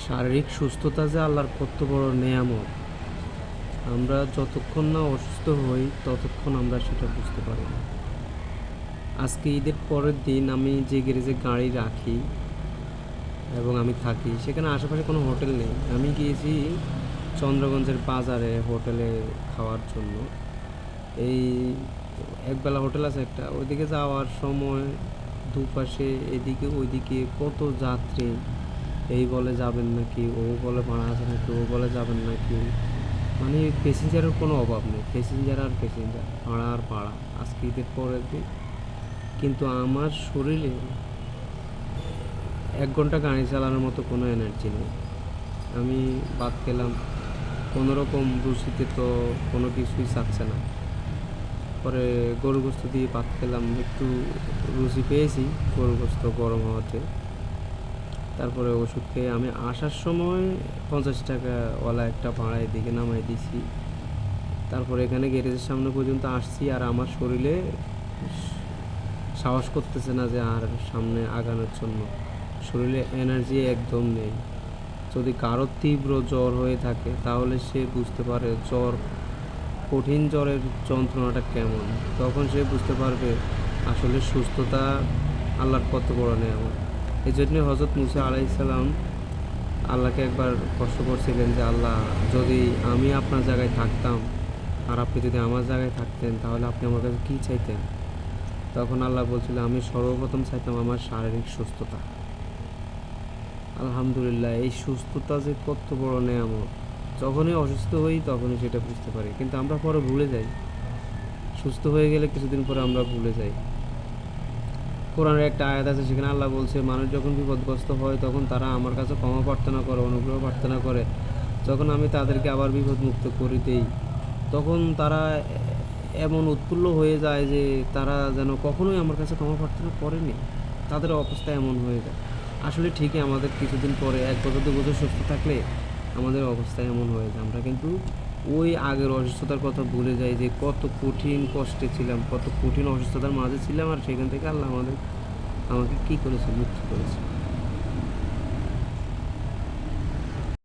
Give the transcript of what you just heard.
শারীরিক সুস্থতা যে আল্লাহর কত বড় নেয়ামত, আমরা যতক্ষণ না অসুস্থ হই ততক্ষণ আমরা সেটা বুঝতে পারি না। আজকে ঈদের পরের দিন আমি যে গ্যারেজে গাড়ি রাখি এবং আমি থাকি সেখানে আশেপাশে কোনো হোটেল নেই। আমি গিয়েছি চন্দ্রগঞ্জের বাজারে হোটেলে খাওয়ার জন্য। এই একবেলা হোটেল আছে একটা, ওইদিকে যাওয়ার সময় দুপাশে এদিকে ওইদিকে কত যাত্রী। এই বলে যাবেন নাকি, ও বলে ভাড়া আছে নাকি, ও বলে যাবেন নাকি, মানে প্যাসেঞ্জারের কোনো অভাব নেই, প্যাসেঞ্জার আর প্যাসেঞ্জার, ভাড়া আর ভাড়া। আজকে ঈদের পরের দিন কিন্তু আমার শরীরে 1 ঘন্টা গাড়ি চালানোর মতো কোনো এনার্জি নেই। আমি ভাত খেলাম কোনোরকম, রুচিতে তো কোনো কিছুই চাচ্ছে না। পরে গরু গোস্ত দিয়ে ভাত খেলাম, একটু রুচি পেয়েছি গরু গোস্ত গরম হওয়াতে। তারপরে ওষুধ খেয়ে আমি আসার সময় 50 টাকাওয়ালা একটা ভাড়া এদিকে নামাই দিছি। তারপরে এখানে গ্যারেজের সামনে পর্যন্ত আসছি, আর আমার শরীরে সাহস করতেছে না যে আর সামনে আগানোর জন্য। শরীরে এনার্জি একদম নেই। যদি কারো তীব্র জ্বর হয়ে থাকে তাহলে সে বুঝতে পারে জ্বর, কঠিন জ্বরের যন্ত্রণাটা কেমন। তখন সে বুঝতে পারবে আসলে সুস্থতা আল্লাহর কত বড় নেয়ামত। এই জন্য হজরত মুসা আলাইসাল্লাম আল্লাহকে একবার কষ্ট করছিলেন যে আল্লাহ, যদি আমি আপনার জায়গায় থাকতাম আর আপনি যদি আমার জায়গায় থাকতেন তাহলে আপনি আমার কাছে কী চাইতেন? তখন আল্লাহ বলছিল, আমি সর্বপ্রথম চাইতাম আমার শারীরিক সুস্থতা। আলহামদুলিল্লাহ, এই সুস্থতা যে কত বড় নেয়ামত। যখনই অসুস্থ হই তখনই সেটা বুঝতে পারি, কিন্তু আমরা পরে ভুলে যাই। সুস্থ হয়ে গেলে কিছুদিন পরে আমরা ভুলে যাই। কোরআনের একটা আয়াত আছে, সেখানে আল্লাহ বলছে, মানুষ যখন বিপদগ্রস্ত হয় তখন তারা আমার কাছে ক্ষমা প্রার্থনা করে, অনুগ্রহ প্রার্থনা করে। যখন আমি তাদেরকে আবার বিপদ মুক্ত করে দিই তখন তারা এমন উৎফুল্ল হয়ে যায় যে তারা যেন কখনোই আমার কাছে ক্ষমা প্রার্থনা করেনি। তাদের অবস্থা এমন হয়ে যায়। আসলে ঠিকই আমাদের কিছুদিন পরে 1 বছর 2 বছর সুস্থ থাকলে আমাদের অবস্থা এমন হয়ে যায়, আমরা কিন্তু ওই আগের অসুস্থতার কথা ভুলে যাই যে কত কঠিন কষ্টে ছিলাম, কত কঠিন অসুস্থতার মাঝে ছিলাম, আর সেখান থেকে আল্লাহ আমাকে কী করেছে, মুক্ত করেছে।